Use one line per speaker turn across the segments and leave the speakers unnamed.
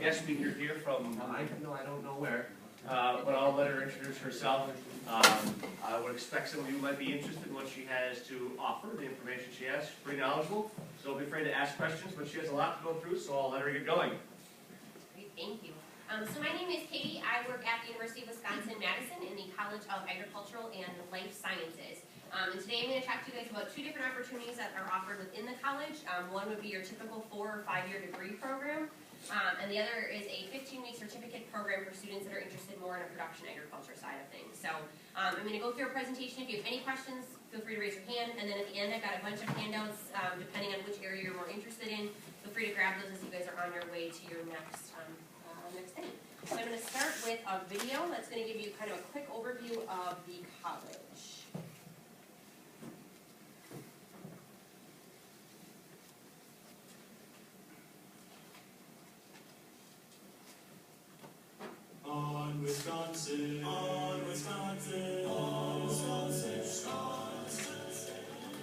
guest speaker here from, I don't know where, but I'll let her introduce herself. I would expect some of you might be interested in what she has to offer, the information she has. She's pretty knowledgeable, so don't be afraid to ask questions, but she has a lot to go through, so I'll let her get going.
Great, thank you. So my name is Katie. I work at the University of Wisconsin-Madison in the College of Agricultural and Life Sciences. And today I'm going to talk to you guys about two different opportunities that are offered within the college. One would be your typical 4- or 5-year degree program, and the other is a 15-week certificate program for students that are interested more in a production agriculture side of things. So I'm going to go through a presentation. If you have any questions, feel free to raise your hand, and then at the end I've got a bunch of handouts depending on which area you're more interested in. Feel free to grab those as you guys are on your way to your next thing. So I'm going to start with a video that's going to give you kind of a quick overview of the college.
On Wisconsin, on Wisconsin, on Wisconsin, Wisconsin.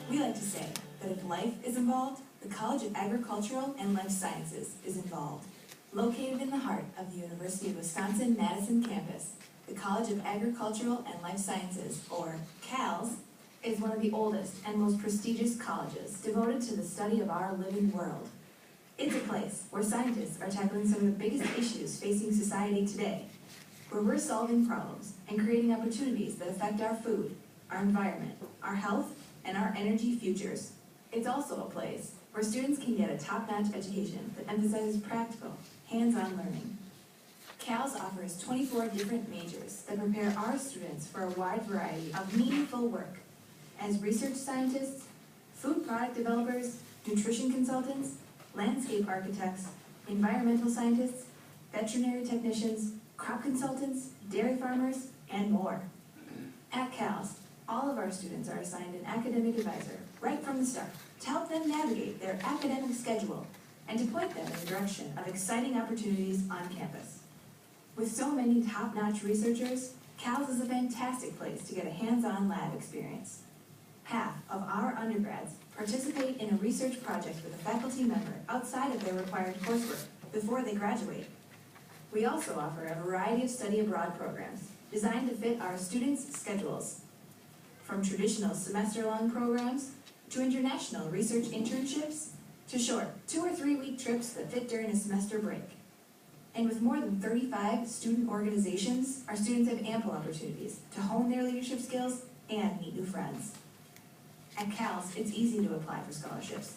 We like to say that if life is involved, the College of Agricultural and Life Sciences is involved. Located in the heart of the University of Wisconsin-Madison campus, the College of Agricultural and Life Sciences, or CALS, is one of the oldest and most prestigious colleges devoted to the study of our living world. It's a place where scientists are tackling some of the biggest issues facing society today, where we're solving problems and creating opportunities that affect our food, our environment, our health, and our energy futures. It's also a place where students can get a top-notch education that emphasizes practical, hands-on learning. CALS offers 24 different majors that prepare our students for a wide variety of meaningful work as research scientists, food product developers, nutrition consultants, landscape architects, environmental scientists, veterinary technicians, crop consultants, dairy farmers, and more. At CALS, all of our students are assigned an academic advisor right from the start to help them navigate their academic schedule and to point them in the direction of exciting opportunities on campus. With so many top-notch researchers, CALS is a fantastic place to get a hands-on lab experience. Half of our undergrads participate in a research project with a faculty member outside of their required coursework before they graduate. We also offer a variety of study abroad programs designed to fit our students' schedules. From traditional semester-long programs to international research internships to short 2- or 3-week trips that fit during a semester break. And with more than 35 student organizations, our students have ample opportunities to hone their leadership skills and meet new friends. At CALS, it's easy to apply for scholarships.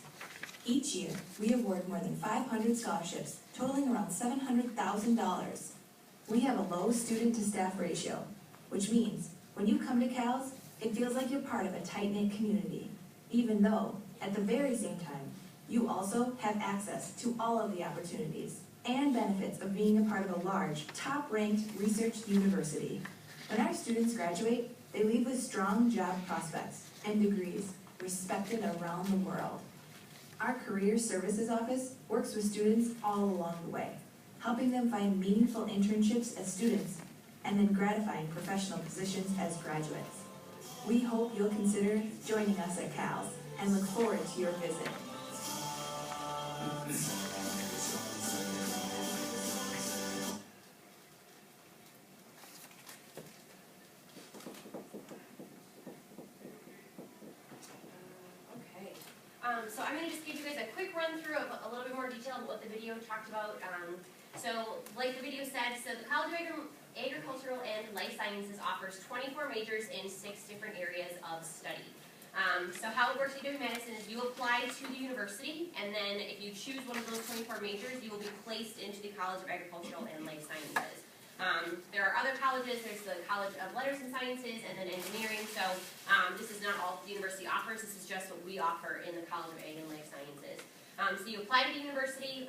Each year, we award more than 500 scholarships, totaling around $700,000. We have a low student-to-staff ratio, which means when you come to CALS, it feels like you're part of a tight-knit community, even though, at the very same time, you also have access to all of the opportunities and benefits of being a part of a large, top-ranked research university. When our students graduate, they leave with strong job prospects and degrees respected around the world. Our Career Services Office works with students all along the way, helping them find meaningful internships as students and then gratifying professional positions as graduates. We hope you'll consider joining us at CALS and look forward to your visit.
So I'm going to just give you guys a quick run through of a little bit more detail about what the video talked about. So like the video said, so the College of Agricultural and Life Sciences offers 24 majors in 6 different areas of study. So how it works at UW-Madison is you apply to the university, and then if you choose one of those 24 majors, you will be placed into the College of Agricultural and Life Sciences. There are other colleges. There's the College of Letters and Sciences and then Engineering. So this is not all the university offers. This is just what we offer in the College of Ag and Life Sciences. So you apply to the university.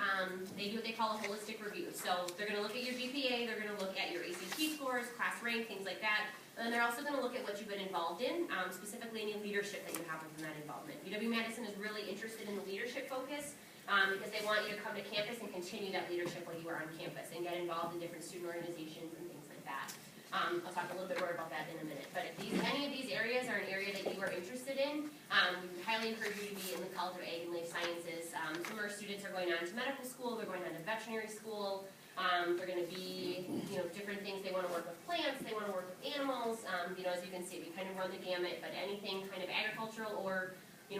They do what they call a holistic review. So they're going to look at your GPA. They're going to look at your ACT scores, class rank, things like that. And then they're also going to look at what you've been involved in, specifically any leadership that you have within that involvement. UW-Madison is really interested in the leadership focus. Because they want you to come to campus and continue that leadership while you are on campus and get involved in different student organizations and things like that. I'll talk a little bit more about that in a minute. But if any of these areas are an area that you are interested in, we highly encourage you to be in the College of Ag and Life Sciences. Some of our students are going on to medical school, they're going on to veterinary school, They're gonna be, different things. They wanna work with plants, they wanna work with animals. As you can see, we kind of run the gamut, but anything kind of agricultural or,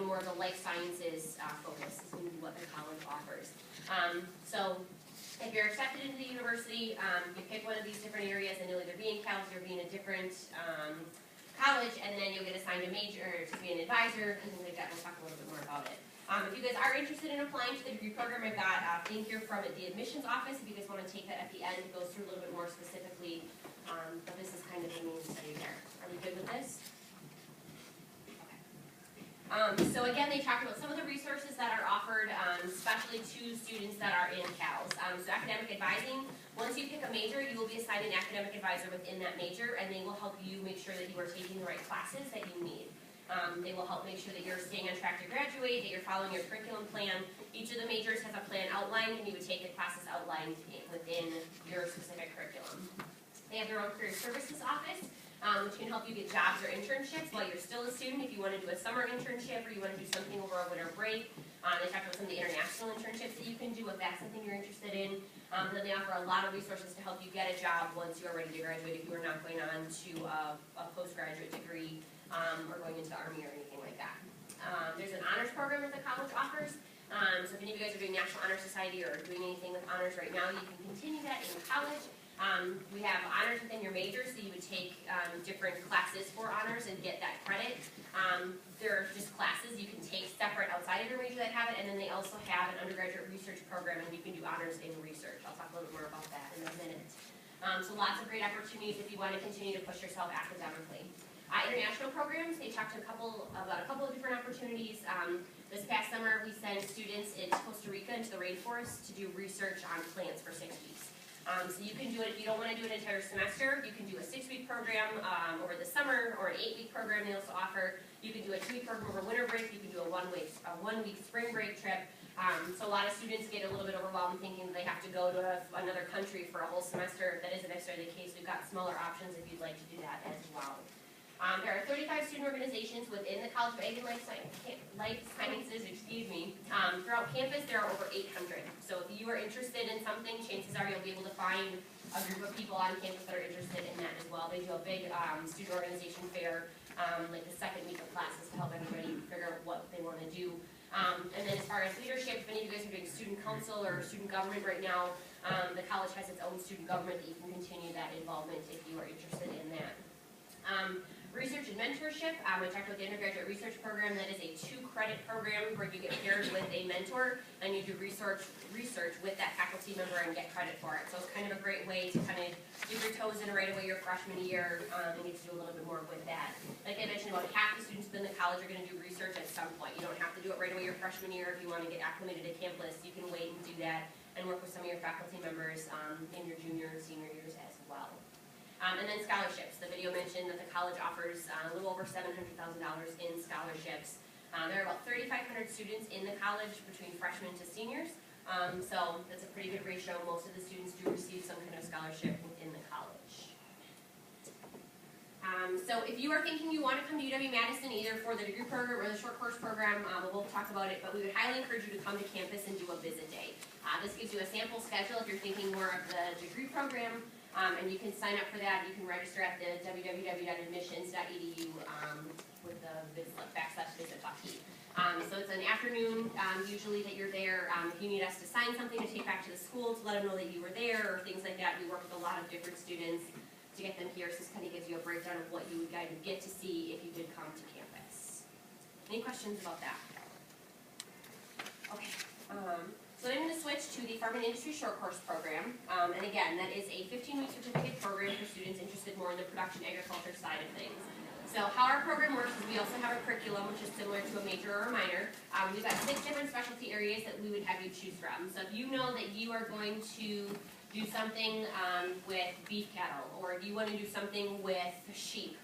more of the life sciences focus is gonna be what the college offers. So if you're accepted into the university, you pick one of these different areas and you'll either be in Cal or be in a different college, and then you'll get assigned a major or to be an advisor and things like that. We'll talk a little bit more about it. If you guys are interested in applying to the degree program, I've got a thing here from the admissions office. If you guys want to take that at the end, it goes through a little bit more specifically, but this is kind of the main study there. Are we good with this? Okay. So again, they talked about some of the resources that are offered, especially to students that are in CALS. So academic advising, once you pick a major, you will be assigned an academic advisor within that major, and they will help you make sure that you are taking the right classes that you need. They will help make sure that you're staying on track to graduate, that you're following your curriculum plan. Each of the majors has a plan outlined, and you would take the classes outlined within your specific curriculum. They have their own career services office, which can help you get jobs or internships while you're still a student. If you want to do a summer internship or you want to do something over a winter break, they talked about some of the international internships that you can do if that's something you're interested in. Then they offer a lot of resources to help you get a job once you are ready to graduate if you are not going on to a postgraduate degree or going into the Army or anything like that. There's an honors program that the college offers. So if any of you guys are doing National Honor Society or doing anything with honors right now, you can continue that in college. We have honors within your major, so you would take different classes for honors and get that credit. There are just classes you can take separate outside of your major that have it, and then they also have an undergraduate research program, and you can do honors in research. I'll talk a little bit more about that in a minute. So lots of great opportunities if you want to continue to push yourself academically. International programs, they talked about a couple of different opportunities. This past summer, we sent students into Costa Rica, into the rainforest, to do research on plants for 6 weeks. So you can do it, if you don't want to do an entire semester, you can do a 6-week program over the summer, or an 8-week program they also offer. You can do a 2-week program over winter break, you can do a one-week spring break trip. So a lot of students get a little bit overwhelmed thinking they have to go to another country for a whole semester. That isn't necessarily the case. We've got smaller options if you'd like to do that as well. There are 35 student organizations within the College of Ag and Life Sciences, throughout campus, there are over 800. So if you are interested in something, chances are you'll be able to find a group of people on campus that are interested in that as well. They do a big student organization fair, like the second week of classes, to help everybody figure out what they want to do. And then as far as leadership, if any of you guys are doing student council or student government right now, the college has its own student government that you can continue that involvement if you are interested in that. Research and mentorship, we talked about the undergraduate research program. That is a 2-credit program where you get paired with a mentor and you do research with that faculty member and get credit for it. So it's kind of a great way to kind of dip your toes in right away your freshman year and get to do a little bit more with that. Like I mentioned, about half the students within the college are going to do research at some point. You don't have to do it right away your freshman year. If you want to get acclimated to campus, you can wait and do that and work with some of your faculty members in your junior and senior years as well. And then scholarships. The video mentioned that the college offers a little over $700,000 in scholarships. There are about 3,500 students in the college between freshmen to seniors. So that's a pretty good ratio. Most of the students do receive some kind of scholarship within the college. So if you are thinking you want to come to UW-Madison either for the degree program or the short course program, we'll talk about it, but we would highly encourage you to come to campus and do a visit day. This gives you a sample schedule if you're thinking more of the degree program. And you can sign up for that. You can register at the www.admissions.edu with the /visit-button. So it's an afternoon usually that you're there. If you need us to sign something to take back to the school to let them know that you were there or things like that, we work with a lot of different students to get them here. So this kind of gives you a breakdown of what you would get to see if you did come to campus. Any questions about that? Okay. So I'm going to switch to the Farm and Industry Short Course Program. And again, that is a 15-week certificate program for students interested more in the production agriculture side of things. So how our program works is we also have a curriculum which is similar to a major or a minor. We've got 6 different specialty areas that we would have you choose from. So if you know that you are going to do something with beef cattle, or if you want to do something with sheep,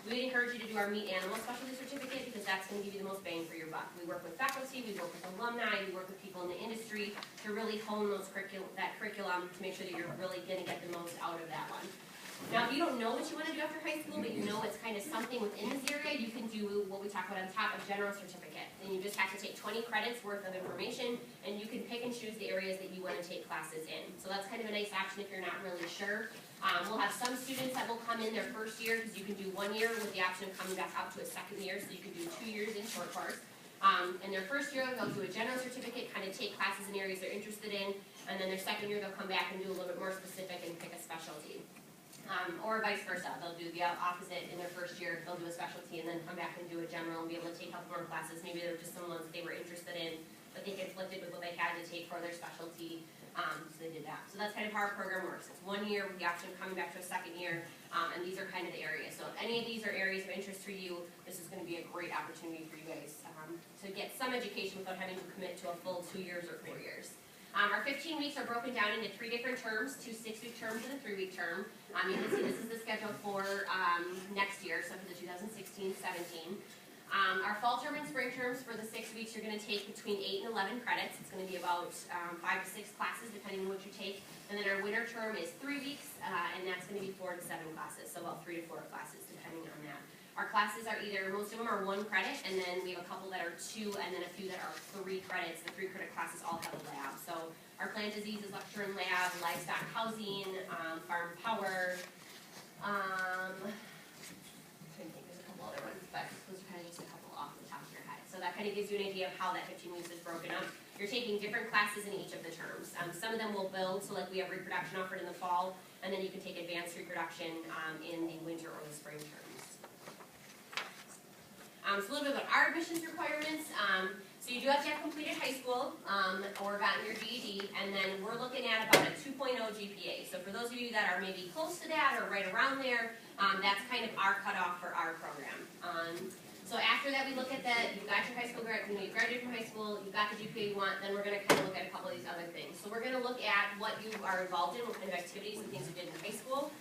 we would encourage you to do our meat animal specialty certificate because that's going to give you the most bang for your buck. We work with faculty, we work with alumni, we work with people in the industry to really hone that curriculum to make sure that you're really going to get the most out of that one. Now, if you don't know what you want to do after high school, but you know it's kind of something within this area, you can do what we talk about on top of general certificate. And you just have to take 20 credits worth of information, and you can pick and choose the areas that you want to take classes in. So that's kind of a nice option if you're not really sure. We'll have some students that will come in their first year, because you can do 1 year with the option of coming back up to a second year, so you can do 2 years in short course. In their first year, they'll do a general certificate, kind of take classes in areas they're interested in, and then their second year, they'll come back and do a little bit more specific and pick a specialty. Or vice versa, they'll do the opposite in their first year, they'll do a specialty and then come back and do a general and be able to take a couple more classes. Maybe they're just some ones they were interested in, but they conflicted with what they had to take for their specialty, so they did that. So that's kind of how our program works. It's 1 year with the option of coming back to a second year, and these are kind of the areas. So if any of these are areas of interest for you, this is gonna be a great opportunity for you guys to get some education without having to commit to a full 2 years or 4 years. Our 15 weeks are broken down into 3 different terms, 2 6-week terms and a 3-week term. You can see this is the schedule for next year, so for the 2016-17. Our fall term and spring terms for the 6 weeks, you're going to take between 8 and 11 credits. It's going to be about 5 to 6 classes, depending on what you take. And then our winter term is 3 weeks, and that's going to be 4 to 7 classes, so about 3 to 4 classes, depending on that. Our classes are most of them are 1 credit, and then we have a couple that are 2, and then a few that are 3 credits. The 3 credit classes all have a lab. So our plant diseases lecture and lab, livestock housing, farm power. I think there's a couple other ones, but those are kind of just a couple off the top of your head. So that kind of gives you an idea of how that 15 weeks is broken up. You're taking different classes in each of the terms. Some of them will build, so like we have reproduction offered in the fall, and then you can take advanced reproduction in the winter or the spring terms. So a little bit about our admissions requirements. So you do have to have completed high school or gotten your GED, and then we're looking at about a 2.0 GPA. So for those of you that are maybe close to that or right around there, that's kind of our cutoff for our program. So after that, we look at that, you got your high school, you graduated from high school, you got the GPA you want, then we're going to kind of look at a couple of these other things. So we're going to look at what you are involved in, what kind of activities and things you did in high school.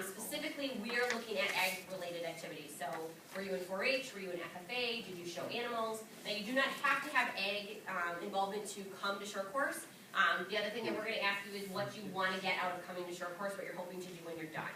Specifically, we are looking at ag-related activities. So, were you in 4-H? Were you in FFA? Did you show animals? Now, you do not have to have ag involvement to come to short course. The other thing that we're going to ask you is what you want to get out of coming to short course, what you're hoping to do when you're done.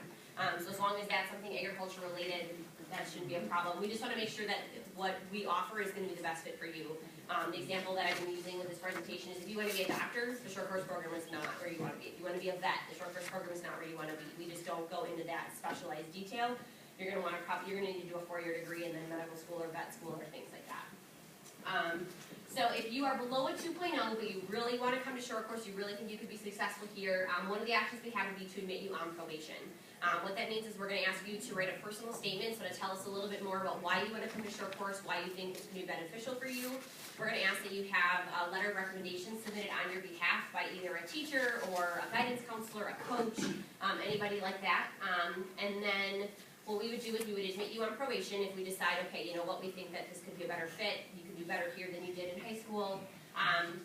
So as long as that's something agriculture related, that shouldn't be a problem. We just want to make sure that what we offer is going to be the best fit for you. The example that I've been using with this presentation is if you want to be a doctor, the short course program is not where you want to be. If you want to be a vet, the short course program is not where you want to be. We just don't go into that specialized detail. You're going to need to do a 4-year degree and then medical school or vet school or things like that. So if you are below a 2.0, but you really want to come to short course, you really think you could be successful here, one of the actions we have would be to admit you on probation. What that means is we're going to ask you to write a personal statement, so to tell us a little bit more about why you want to come to short course, why you think this can be beneficial for you. We're going to ask that you have a letter of recommendation submitted on your behalf by either a teacher or a guidance counselor, a coach, anybody like that. And then what we would do is we would admit you on probation if we decide, okay, you know what, we think that this could be a better fit, you could do better here than you did in high school.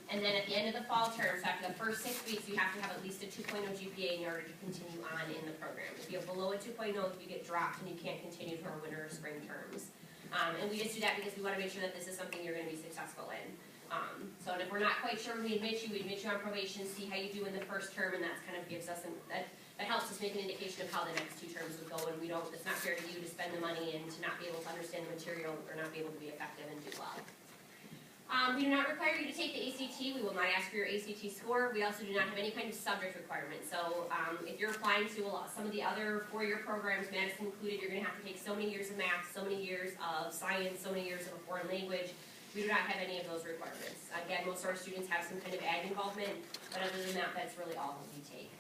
And then at the end of the fall term, so after the first 6 weeks, you have to have at least a 2.0 GPA in order to continue on in the program. If you have below a 2.0, you get dropped and you can't continue for our winter or spring terms. And we just do that because we want to make sure that this is something you're going to be successful in. So if we're not quite sure we admit you on probation, see how you do in the first term, and that kind of gives us, that helps us make an indication of how the next 2 terms would go, and it's not fair to you to spend the money and to not be able to understand the material or not be able to be effective and do well. We do not require you to take the ACT. We will not ask for your ACT score. We also do not have any kind of subject requirement. So if you're applying to some of the other 4-year programs, Madison included, you're going to have to take so many years of math, so many years of science, so many years of a foreign language. We do not have any of those requirements. Again, most of our students have some kind of ag involvement, but other than that, that's really all that we take.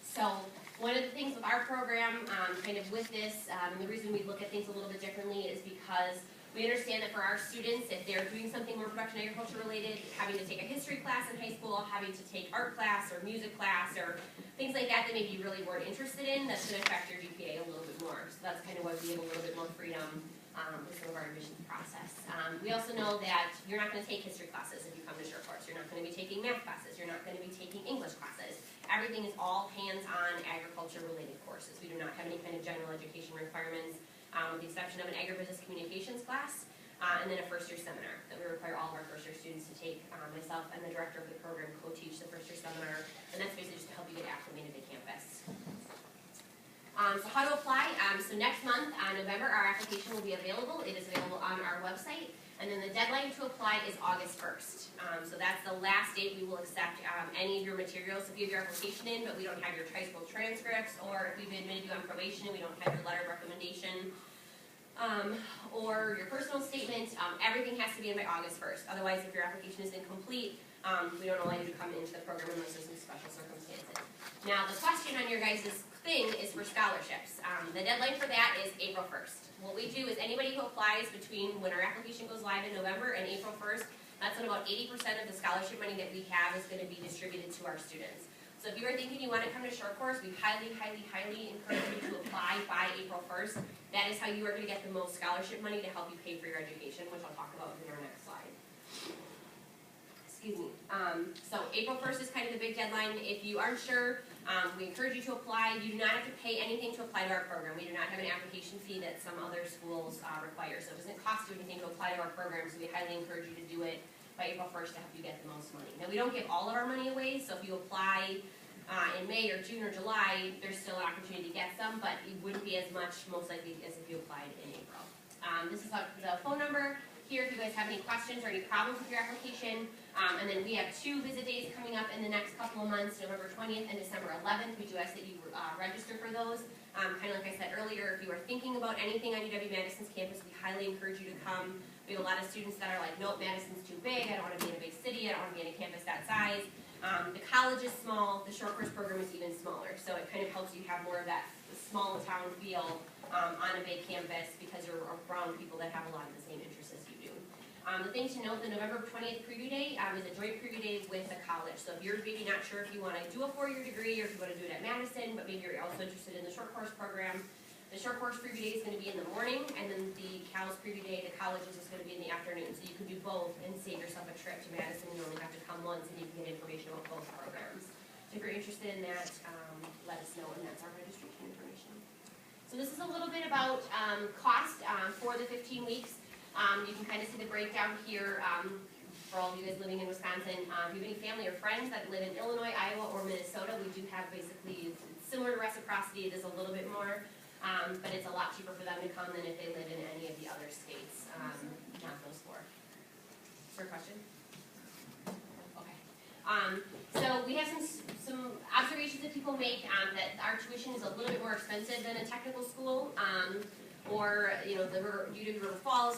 So one of the things with our program, kind of with this, the reason we look at things a little bit differently is because we understand that for our students, if they're doing something more production agriculture related, having to take a history class in high school, having to take art class or music class or things like that maybe you really weren't interested in, that's going to affect your GPA a little bit more. So that's kind of why we have a little bit more freedom with some of our admissions process. We also know that you're not going to take history classes if you come to short course. You're not going to be taking math classes. You're not going to be taking English classes. Everything is all hands-on agriculture related courses. We do not have any kind of general education requirements. With the exception of an agribusiness communications class, and then a first-year seminar that we require all of our first-year students to take. Myself and the director of the program co-teach the first-year seminar, and that's basically just to help you get acclimated to campus. So how to apply, so next month, November, our application will be available. It is available on our website. And then the deadline to apply is August 1st. So that's the last date we will accept any of your materials. If you have your application in, but we don't have your high school transcripts, or if we've admitted you on probation and we don't have your letter of recommendation, or your personal statement, everything has to be in by August 1st. Otherwise, if your application is incomplete, we don't allow you to come into the program unless there's some special circumstances. Now, the question on your guys' thing is for scholarships. The deadline for that is April 1st. What we do is anybody who applies between when our application goes live in November and April 1st, that's when about 80% of the scholarship money that we have is going to be distributed to our students. So if you are thinking you want to come to Short Course, we highly, highly, highly encourage you to apply by April 1st. That is how you are going to get the most scholarship money to help you pay for your education, which I'll talk about in our next slide. Excuse me. So April 1st is kind of the big deadline. If you aren't sure, we encourage you to apply. You do not have to pay anything to apply to our program. We do not have an application fee that some other schools require. So it doesn't cost you anything to apply to our program, so we highly encourage you to do it by April 1st to help you get the most money. Now, we don't give all of our money away, so if you apply in May or June or July, there's still an opportunity to get some, but it wouldn't be as much, most likely, as if you applied in April. This is the phone number here if you guys have any questions or any problems with your application. And then we have 2 visit days coming up in the next couple of months, November 20th and December 11th. We do ask that you register for those. Kind of like I said earlier, if you are thinking about anything on UW-Madison's campus, we highly encourage you to come. We have a lot of students that are like, nope, Madison's too big, I don't want to be in a big city, I don't want to be in a campus that size. The college is small, the Short Course program is even smaller, so it kind of helps you have more of that small town feel on a big campus because you're around people that have a lot of the same interests as you do. The thing to note, the November 20th preview day is a joint preview day with the college. So if you're maybe not sure if you want to do a 4-year degree or if you want to do it at Madison, but maybe you're also interested in the Short Course program, the Short Course preview day is going to be in the morning, and then the CALS preview day, the college is just going to be in the afternoon. So you can do both and save yourself a trip to Madison. You only have to come once, and you can get information about both programs. So if you're interested in that, let us know, and that's our registration information. So this is a little bit about cost for the 15 weeks. You can kind of see the breakdown here for all of you guys living in Wisconsin. If you have any family or friends that live in Illinois, Iowa, or Minnesota, we do have basically, similar to reciprocity, it is a little bit more, but it's a lot cheaper for them to come than if they live in any of the other states, not those 4. Is there a question? Okay. So we have some observations that people make that our tuition is a little bit more expensive than a technical school. Or, you know, the UW River Falls,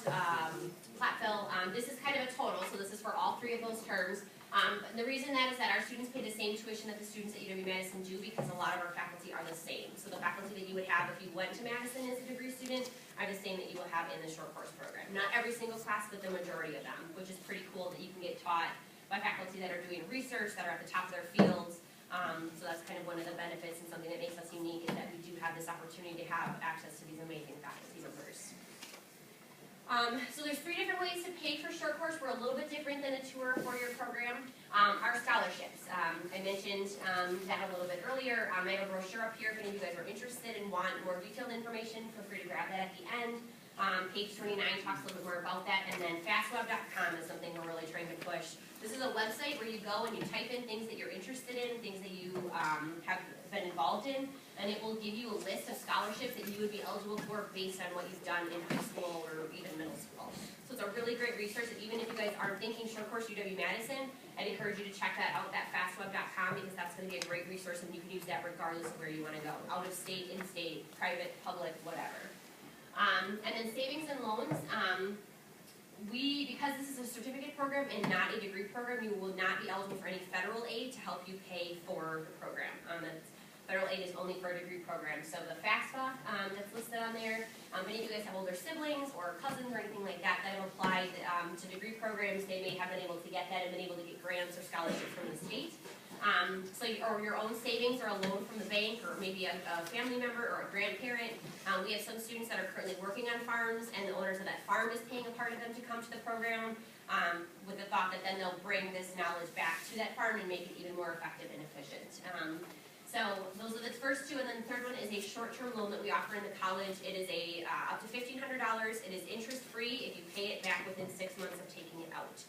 Platteville. This is kind of a total, so this is for all 3 of those terms. The reason that is that our students pay the same tuition that the students at UW-Madison do because a lot of our faculty are the same. So the faculty that you would have if you went to Madison as a degree student are the same that you will have in the Short Course program. Not every single class, but the majority of them, which is pretty cool that you can get taught by faculty that are doing research, that are at the top of their fields. So that's kind of one of the benefits and something that makes us unique is that we do have this opportunity to have access to these amazing faculty members. So there's 3 different ways to pay for Short Course. We're a little bit different than a 2- or 4-year program. Our scholarships. I mentioned that a little bit earlier. I have a brochure up here if any of you guys are interested and want more detailed information. Feel free to grab that at the end. Page 29 talks a little bit more about that. And then fastweb.com is something we're really trying to push. This is a website where you go and you type in things that you're interested in, things that you have been involved in, and it will give you a list of scholarships that you would be eligible for based on what you've done in high school or even middle school. So it's a really great resource that even if you guys aren't thinking Short Course UW-Madison, I'd encourage you to check that out, that fastweb.com, because that's going to be a great resource and you can use that regardless of where you want to go. Out of state, in-state, private, public, whatever. And then savings and loans. Because this is a certificate program and not a degree program, you will not be eligible for any federal aid to help you pay for the program. Federal aid is only for a degree program. So the FAFSA that's listed on there, many of you guys have older siblings or cousins or anything like that that have applied to degree programs. They may have been able to get that and been able to get grants or scholarships from the state. Or your own savings or a loan from the bank or maybe a family member or a grandparent. We have some students that are currently working on farms and the owners of that farm is paying a part of them to come to the program with the thought that then they'll bring this knowledge back to that farm and make it even more effective and efficient. So those are the first 2, and then the third one is a short-term loan that we offer in the college. It is up to $1,500. It is interest-free if you pay it back within 6 months of taking it out.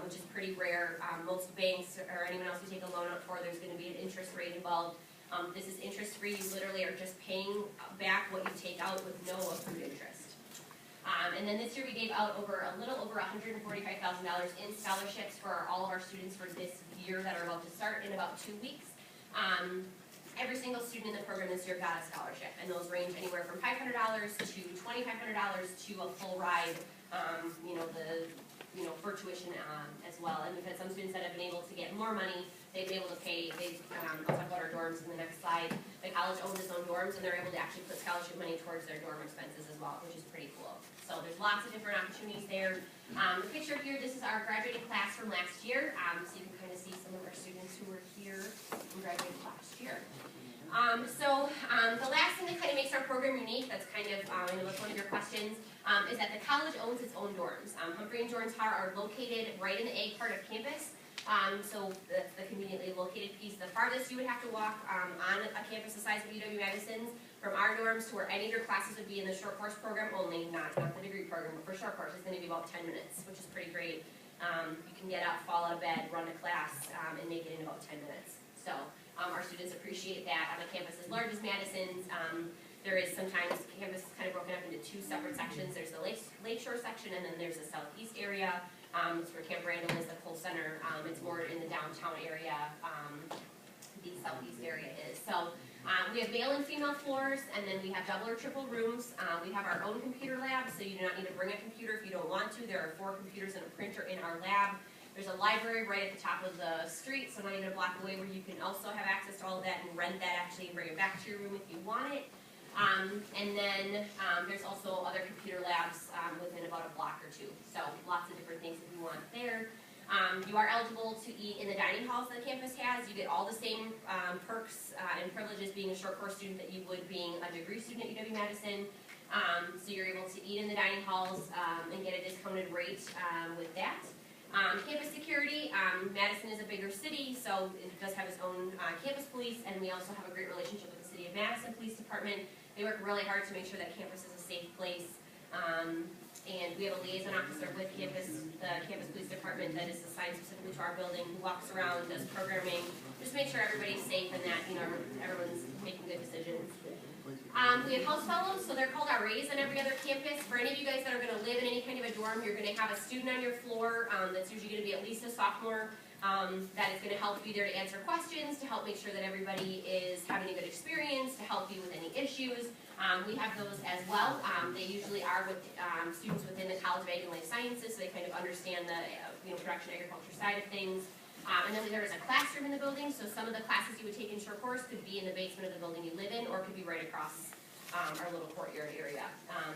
Which is pretty rare. Most banks or anyone else you take a loan out for, there's going to be an interest rate involved. This is interest-free, you literally are just paying back what you take out with no accrued interest. And then this year we gave out a little over $145,000 in scholarships for all of our students for this year that are about to start in about 2 weeks. Every single student in the program this year got a scholarship, and those range anywhere from $500 to $2,500 to a full ride, for tuition as well. And we've had some students that have been able to get more money. They've been able to pay, I'll talk about our dorms in the next slide. The college owns its own dorms, and they're able to actually put scholarship money towards their dorm expenses as well, which is pretty cool. So there's lots of different opportunities there. The picture here, this is our graduating class from last year. So you can kind of see some of our students who were here and graduated last year. The last thing that kind of makes our program unique, that's kind of, I know that's one of your questions, is that the college owns its own dorms. Humphrey and Jordan Tar are located right in the egg part of campus. So that's the conveniently located piece. The farthest you would have to walk on a campus the size of UW-Madison's from our dorms to where any of your classes would be in the short course program only, not the degree program, but for short course it's going to be about 10 minutes, which is pretty great. You can get up, fall out of bed, run to class, and make it in about 10 minutes. So our students appreciate that. On a campus as large as Madison's, there is sometimes campus is kind of broken up into 2 separate sections. There's the Lakeshore section, and then there's the southeast area. It's where Camp Randall is, the Cole Center. It's more in the downtown area, the southeast area is. So we have male and female floors, and then we have double or triple rooms. We have our own computer lab, so you do not need to bring a computer if you don't want to. There are 4 computers and a printer in our lab. There's a library right at the top of the street, so not even a block away, where you can also have access to all of that and rent that actually and bring it back to your room if you want it. And then there's also other computer labs within about a block or 2. So lots of different things if you want there. You are eligible to eat in the dining halls that the campus has. You get all the same perks and privileges being a short course student that you would being a degree student at UW-Madison. So you're able to eat in the dining halls and get a discounted rate with that. Campus security, Madison is a bigger city, so it does have its own campus police, and we also have a great relationship with the City of Madison Police Department. They work really hard to make sure that campus is a safe place, and we have a liaison officer with the Campus Police Department that is assigned specifically to our building, who walks around, does programming, just make sure everybody's safe and that everyone's making good decisions. We have house fellows, so they're called RAs on every other campus. For any of you guys that are going to live in any kind of a dorm, you're going to have a student on your floor that's usually going to be at least a sophomore that is going to help you there to answer questions, to help make sure that everybody is having a good experience, to help you with any issues. We have those as well. They usually are with students within the College of Ag and Life Sciences, so they kind of understand the production agriculture side of things. And then there is a classroom in the building, so some of the classes you would take in short course could be in the basement of the building you live in, or could be right across our little courtyard area.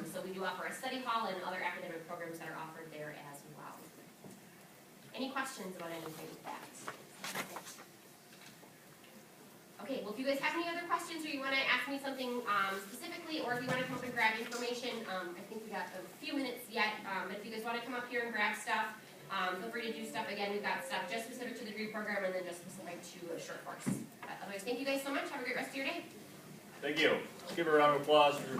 So we do offer a study hall and other academic programs that are offered there as well. Any questions about anything with that? Okay, well if you guys have any other questions or you want to ask me something specifically, or if you want to come up and grab information, I think we got a few minutes yet, but if you guys want to come up here and grab stuff, feel free to do stuff. Again, we've got stuff just specific to the degree program and then just specific to a short course. Otherwise, thank you guys so much. Have a great rest of your day.
Thank you. Let's give her a round of applause for